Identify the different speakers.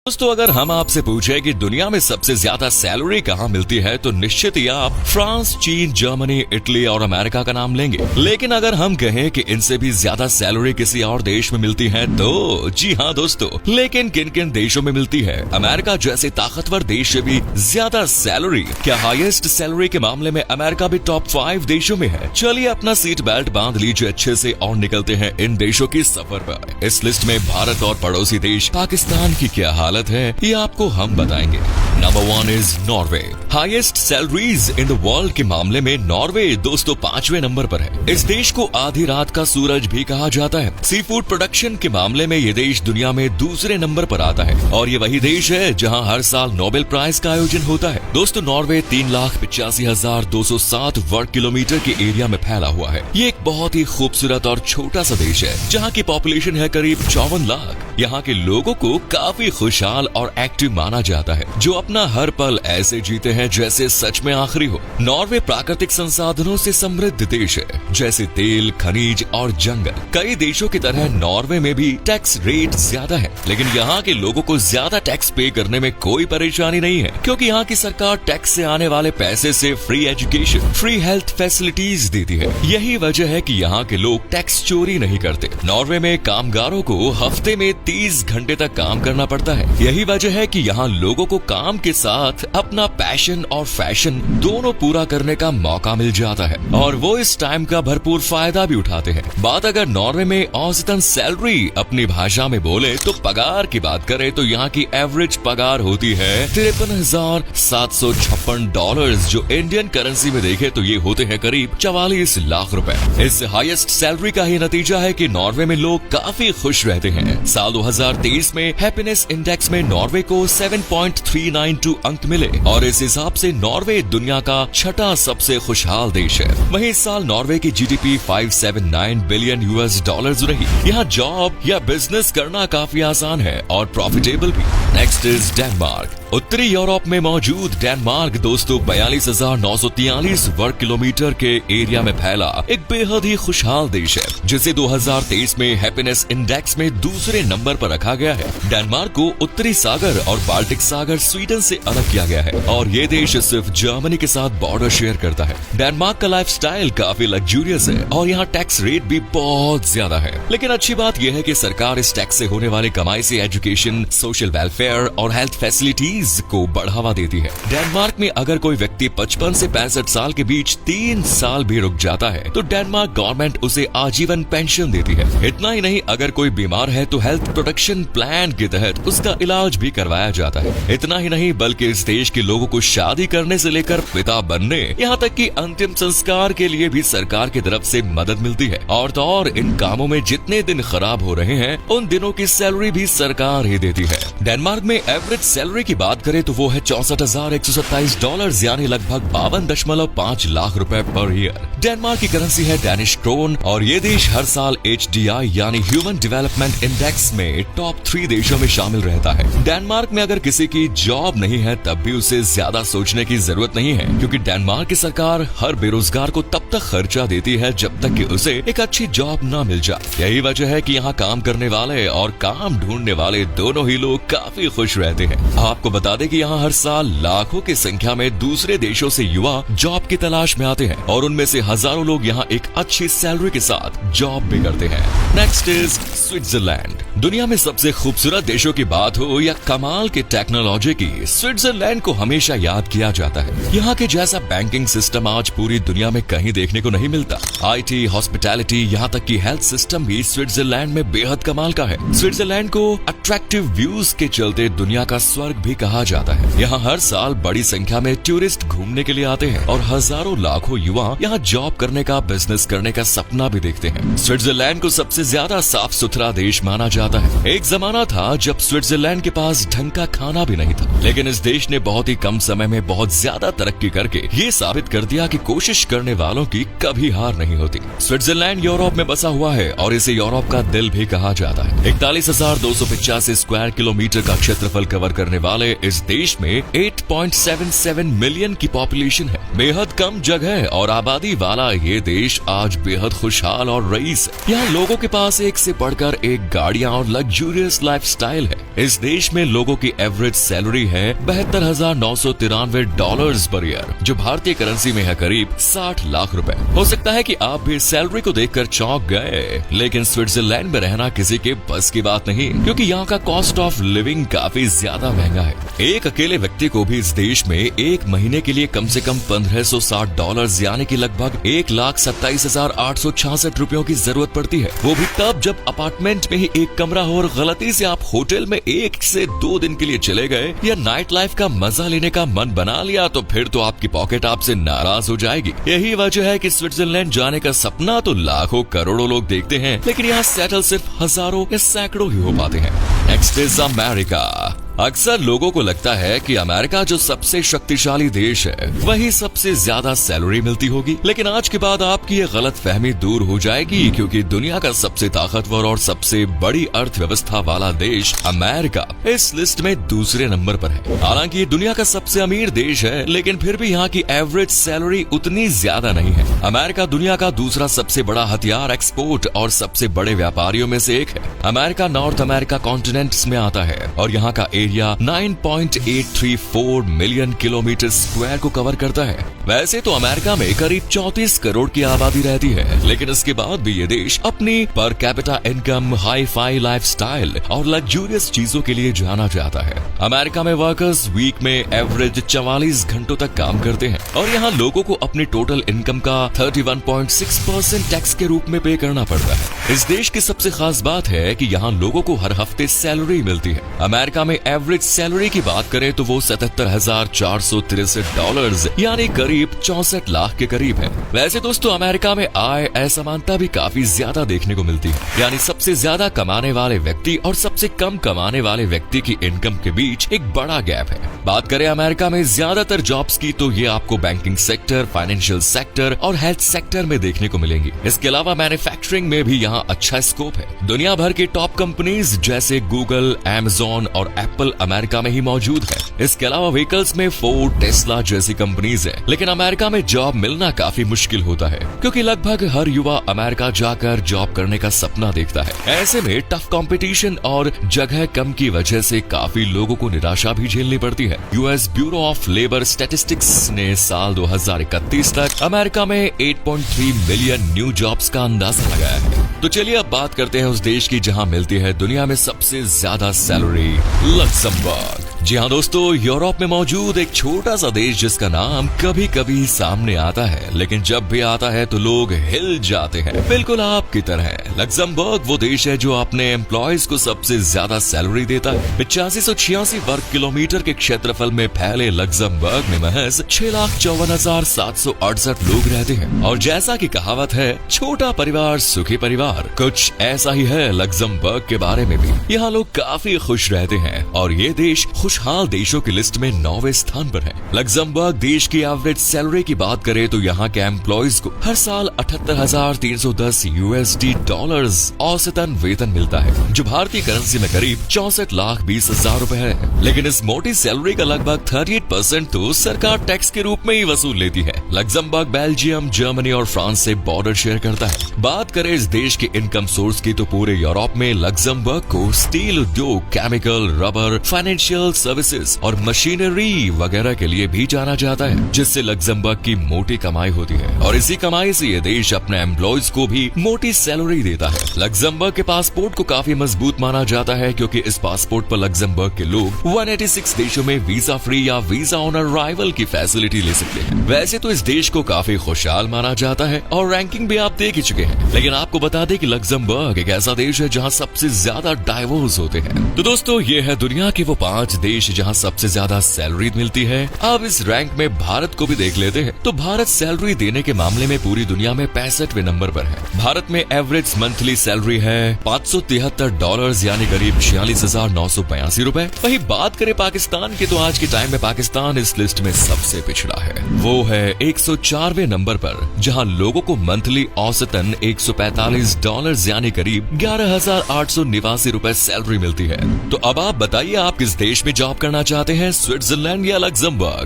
Speaker 1: दोस्तों, अगर हम आपसे पूछे कि दुनिया में सबसे ज्यादा सैलरी कहाँ मिलती है तो निश्चित ही आप फ्रांस, चीन, जर्मनी, इटली और अमेरिका का नाम लेंगे। लेकिन अगर हम कहें कि इनसे भी ज्यादा सैलरी किसी और देश में मिलती है तो जी हाँ दोस्तों, लेकिन किन किन देशों में मिलती है? अमेरिका जैसे ताकतवर देश से भी ज्यादा सैलरी। क्या हाईएस्ट सैलरी के मामले में अमेरिका भी टॉप 5 देशों में है? चलिए अपना सीट बेल्ट बांध लीजिए अच्छे से और निकलते हैं इन देशों की सफर पर। इस लिस्ट में भारत और पड़ोसी देश पाकिस्तान की क्या हालत है ये आपको हम बताएंगे। Number 1 is Norway. Highest salaries in the world के मामले में नॉर्वे दोस्तों 5वें नंबर पर है। इस देश को आधी रात का सूरज भी कहा जाता है। सी फूड प्रोडक्शन के मामले में ये देश दुनिया में दूसरे नंबर पर आता है और ये वही देश है जहां हर साल नोबेल प्राइज का आयोजन होता है। दोस्तों, नॉर्वे 3,85,207 वर्ग किलोमीटर के एरिया में फैला हुआ है। ये एक बहुत ही खूबसूरत और छोटा सा देश है जहाँ की पॉपुलेशन है करीब 54 लाख। यहाँ के लोगों को काफी खुशहाल और एक्टिव माना जाता है, जो अपना हर पल ऐसे जीते हैं जैसे सच में आखिरी हो। नॉर्वे प्राकृतिक संसाधनों से समृद्ध देश है, जैसे तेल, खनिज और जंगल। कई देशों की तरह नॉर्वे में भी टैक्स रेट ज्यादा है, लेकिन यहाँ के लोगों को ज्यादा टैक्स पे करने में कोई परेशानी नहीं है, क्योंकि यहाँ की सरकार टैक्स से आने वाले पैसे से free education, free health facilities देती है। यही वजह है कि यहाँ के लोग टैक्स चोरी नहीं करते। नॉर्वे में कामगारों को हफ्ते में 30 घंटे तक काम करना पड़ता है। यही वजह है कि यहाँ लोगों को काम के साथ अपना पैशन और फैशन दोनों पूरा करने का मौका मिल जाता है और वो इस टाइम का भरपूर फायदा भी उठाते हैं। बात अगर नॉर्वे में औसतन सैलरी अपनी भाषा में बोले तो पगार की बात करें तो यहाँ की एवरेज पगार होती है $53,756, जो इंडियन करेंसी में देखे तो ये होते हैं करीब 44 लाख रुपए। इस हाईएस्ट सैलरी का ही नतीजा है कि नॉर्वे में लोग काफी खुश रहते हैं। साल 2023 में हैप्पीनेस इंडेक्स में नॉर्वे को 7.392 अंक मिले और इस हिसाब से नॉर्वे दुनिया का 6ठा सबसे खुशहाल देश है। वहीं इस साल नॉर्वे की जीडीपी 579 बिलियन US$ रही। यहाँ जॉब या बिजनेस करना काफी आसान है और प्रॉफिटेबल भी। Next is Denmark. उत्तरी यूरोप में मौजूद डेनमार्क दोस्तों 42,943 वर्ग किलोमीटर के एरिया में फैला एक बेहद ही खुशहाल देश है, जिसे 2023 में हैप्पीनेस इंडेक्स में दूसरे नंबर पर रखा गया है। डेनमार्क को उत्तरी सागर और बाल्टिक सागर स्वीडन से अलग किया गया है और ये देश सिर्फ जर्मनी के साथ बॉर्डर शेयर करता है। डेनमार्क का लाइफस्टाइल काफी लग्जूरियस है और यहाँ टैक्स रेट भी बहुत ज्यादा है, लेकिन अच्छी बात यह है कि सरकार इस टैक्स से होने वाली कमाई से एजुकेशन, सोशल वेलफेयर और हेल्थ फैसिलिटीज को बढ़ावा देती है। डेनमार्क में अगर कोई व्यक्ति 55 से 65 साल के बीच 3 साल भी रुक जाता है तो डेनमार्क गवर्नमेंट उसे आजीवन पेंशन देती है। इतना ही नहीं, अगर कोई बीमार है तो हेल्थ प्रोटेक्शन प्लान के तहत उसका इलाज भी करवाया जाता है। इतना ही नहीं, बल्कि इस देश के लोगों को शादी करने से लेकर पिता बनने, यहाँ तक कि अंतिम संस्कार के लिए भी सरकार की तरफ से मदद मिलती है। और तो और इन कामों में जितने दिन खराब हो रहे हैं उन दिनों की सैलरी भी सरकार ही देती है। डेनमार्क में एवरेज सैलरी की बात करें तो वो है $64,127, यानी लगभग 52.5 लाख रुपए पर ईयर। डेनमार्क की करेंसी है डैनिश क्रोन और ये देश हर साल HDI यानी ह्यूमन डेवलपमेंट इंडेक्स में टॉप 3 देशों में शामिल रहता है। डेनमार्क में अगर किसी की जॉब नहीं है तब भी उसे ज्यादा सोचने की जरूरत नहीं है, क्योंकि डेनमार्क की सरकार हर बेरोजगार को तब तक खर्चा देती है जब तक कि उसे एक अच्छी जॉब न मिल जाए। यही वजह है कि यहाँ काम करने वाले और काम ढूंढने वाले दोनों ही लोग काफी खुश रहते हैं। आपको बता दें कि यहाँ हर साल लाखों की संख्या में दूसरे देशों से युवा जॉब की तलाश में आते हैं और उनमें से हजारों लोग यहाँ एक अच्छी सैलरी के साथ जॉब भी करते हैं। Next is Switzerland. दुनिया में सबसे खूबसूरत देशों की बात हो या कमाल की टेक्नोलॉजी की, स्विट्जरलैंड को हमेशा याद किया जाता है। यहाँ के जैसा बैंकिंग सिस्टम आज पूरी दुनिया में कहीं देखने को नहीं मिलता। IT, हॉस्पिटैलिटी, यहाँ तक कि हेल्थ सिस्टम भी स्विट्जरलैंड में बेहद कमाल का है। स्विट्जरलैंड को अट्रैक्टिव व्यूज के चलते दुनिया का स्वर्ग भी कहा जाता है। यहाँ हर साल बड़ी संख्या में टूरिस्ट घूमने के लिए आते हैं और हजारों लाखों युवा यहाँ जॉब करने का, बिजनेस करने का सपना भी देखते हैं। स्विट्जरलैंड को सबसे ज्यादा साफ सुथरा देश माना जाता है। एक जमाना था जब स्विट्जरलैंड के पास ढंग का खाना भी नहीं था, लेकिन इस देश ने बहुत ही कम समय में बहुत ज्यादा तरक्की करके ये साबित कर दिया कि कोशिश करने वालों की कभी हार नहीं होती। स्विट्जरलैंड यूरोप में बसा हुआ है और इसे यूरोप का दिल भी कहा जाता है। 41,285 स्क्वायर किलोमीटर का क्षेत्रफल कवर करने वाले इस देश में 8.77 मिलियन की पॉपुलेशन है। बेहद कम जगह और आबादी वाला ये देश आज बेहद खुशहाल और रईस है। यहाँ लोगों के पास एक से बढ़कर एक गाड़ियाँ और लग्जूरियस लाइफस्टाइल है। इस देश में लोगों की एवरेज सैलरी है $72,993 पर ईयर, जो भारतीय करेंसी में है करीब 60 लाख रुपए। हो सकता है कि आप भी सैलरी को देखकर चौंक गए, लेकिन स्विट्जरलैंड में रहना किसी के बस की बात नहीं, क्योंकि यहाँ का कॉस्ट ऑफ लिविंग काफी ज्यादा महंगा है। एक अकेले व्यक्ति को भी इस देश में एक महीने के लिए कम से कम $1560 यानी कि लगभग 1,27,866 रुपयों की जरूरत पड़ती है। वो भी तब जब अपार्टमेंट में ही एक कमरा हो और गलती से आप होटल में 1 से 2 दिन के लिए चले गए या नाइट लाइफ का मजा लेने का मन बना लिया, तो फिर तो आपकी पॉकेट आपसे नाराज हो जाएगी। यही वजह है कि स्विट्जरलैंड जाने का सपना तो लाखों करोड़ों लोग देखते हैं, लेकिन यहाँ सेटल सिर्फ हजारों या सैकड़ों ही हो पाते हैं। Next is America. अक्सर लोगों को लगता है कि अमेरिका जो सबसे शक्तिशाली देश है, वही सबसे ज्यादा सैलरी मिलती होगी, लेकिन आज के बाद आपकी ये गलत फहमी दूर हो जाएगी, क्योंकि दुनिया का सबसे ताकतवर और सबसे बड़ी अर्थव्यवस्था वाला देश अमेरिका इस लिस्ट में दूसरे नंबर पर है। हालांकि ये दुनिया का सबसे अमीर देश है, लेकिन फिर भी यहाँ की एवरेज सैलरी उतनी ज्यादा नहीं है। अमेरिका दुनिया का दूसरा सबसे बड़ा हथियार एक्सपोर्ट और सबसे बड़े व्यापारियों में से एक है। अमेरिका नॉर्थ अमेरिका कॉन्टिनेंट्स में आता है और यहाँ का एरिया 9.834 मिलियन किलोमीटर स्क्वायर को कवर करता है। वैसे तो अमेरिका में करीब 34 करोड़ की आबादी रहती है, लेकिन इसके बाद भी ये देश अपनी per capita income, hi fi lifestyle और लग्जूरियस चीजों के लिए जाना जाता है। अमेरिका में वर्कर्स वीक में एवरेज 44 घंटों तक काम करते हैं और यहाँ लोगों को अपनी टोटल इनकम का 31.6% टैक्स के रूप में पे करना पड़ता है। इस देश की सबसे खास बात है कि यहाँ लोगों को हर हफ्ते सैलरी मिलती है। अमेरिका में एवरेज सैलरी की बात करें तो वो $77,463 यानी करीब 64 लाख के करीब है। वैसे दोस्तों, अमेरिका में आय असमानता भी काफी ज्यादा देखने को मिलती है, यानी सबसे ज्यादा कमाने वाले व्यक्ति और सबसे कम कमाने वाले व्यक्ति की इनकम के बीच एक बड़ा गैप है। बात करें अमेरिका में ज्यादातर जॉब्स की, तो ये आपको बैंकिंग सेक्टर, फाइनेंशियल सेक्टर और हेल्थ सेक्टर में देखने को मिलेंगी। इसके अलावा मैन्युफैक्चरिंग में भी यहाँ अच्छा स्कोप है। दुनिया भर की टॉप कंपनीज जैसे गूगल, अमेज़न और एप्पल अमेरिका में ही मौजूद है। इसके अलावा व्हीकल्स में फोर्ड, टेस्ला जैसी कंपनीज है। लेकिन अमेरिका में जॉब मिलना काफी मुश्किल होता है, क्योंकि लगभग हर युवा अमेरिका जाकर जॉब करने का सपना देखता है। ऐसे में टफ कंपटीशन और जगह कम की वजह से काफी लोगों को निराशा भी झेलनी पड़ती है। US bureau of labour statistics ने साल 2031 तक अमेरिका में 8.3 मिलियन न्यू जॉब्स का अंदाजा लगाया है। तो चलिए अब बात करते हैं उस देश की जहां मिलती है दुनिया में सबसे ज्यादा सैलरी, लक्समबर्ग। जी हाँ दोस्तों, यूरोप में मौजूद एक छोटा सा देश जिसका नाम कभी कभी सामने आता है, लेकिन जब भी आता है तो लोग हिल जाते हैं, बिल्कुल आपकी तरह। लक्समबर्ग वो देश है जो अपने एम्प्लॉयज को सबसे ज्यादा सैलरी देता है। 8586 वर्ग किलोमीटर के क्षेत्रफल में फैले लक्समबर्ग में महज 6,54,768 लोग रहते हैं। और जैसा की कहावत है, छोटा परिवार सुखी परिवार, कुछ ऐसा ही है लक्समबर्ग के बारे में भी। यहाँ लोग काफी खुश रहते हैं और ये देश खुशहाल देशों की लिस्ट में 9वें स्थान पर है। लक्समबर्ग देश की एवरेज सैलरी की बात करें तो यहाँ के एम्प्लॉयज को हर साल $78,310 USD औसतन वेतन मिलता है, जो भारतीय करेंसी में करीब 64,20,000 रुपए है। लेकिन इस मोटी सैलरी का लगभग 38% तो सरकार टैक्स के रूप में ही वसूल लेती है। लक्समबर्ग बेल्जियम, जर्मनी और फ्रांस से बॉर्डर शेयर करता है। बात करें इस देश के इनकम सोर्स की, तो पूरे यूरोप में लक्समबर्ग को स्टील उद्योग, केमिकल, रबर, फाइनेंशियल सर्विसेज और मशीनरी वगैरह के लिए भी जाना जाता है, जिससे लक्समबर्ग की मोटी कमाई होती है। और इसी कमाई से ये देश अपने एम्प्लॉयज को भी मोटी सैलरी देता है। लक्समबर्ग के पासपोर्ट को काफी मजबूत माना जाता है, क्योंकि इस पासपोर्ट पर लक्समबर्ग के लोग 186 देशों में वीजा फ्री या वीजा ऑन अराइवल की फैसिलिटी ले सकते हैं। वैसे तो इस देश को काफी खुशहाल माना जाता है और रैंकिंग भी आप देख ही चुके हैं, लेकिन आपको बता दें कि लक्समबर्ग एक ऐसा देश है जहां सबसे ज्यादा डाइवोर्स होते हैं। तो दोस्तों, ये है दुनिया के वो 5 देश जहां सबसे ज्यादा सैलरी मिलती है। अब इस रैंक में भारत को भी देख लेते हैं। तो भारत सैलरी देने के मामले में पूरी दुनिया में 65वें नंबर पर है। भारत में एवरेज मंथली सैलरी है $573 यानी करीब 46,982 रुपए। वही बात करें पाकिस्तान की, तो आज के टाइम में पाकिस्तान इस लिस्ट में सबसे पिछड़ा है। वो है 104वें नंबर पर, जहां लोगों को मंथली औसतन $145 यानी करीब 11,889 रुपए सैलरी मिलती है। तो अब आप बताइए, आप किस देश में जॉब करना चाहते हैं, स्विट्जरलैंड या लक्समबर्ग?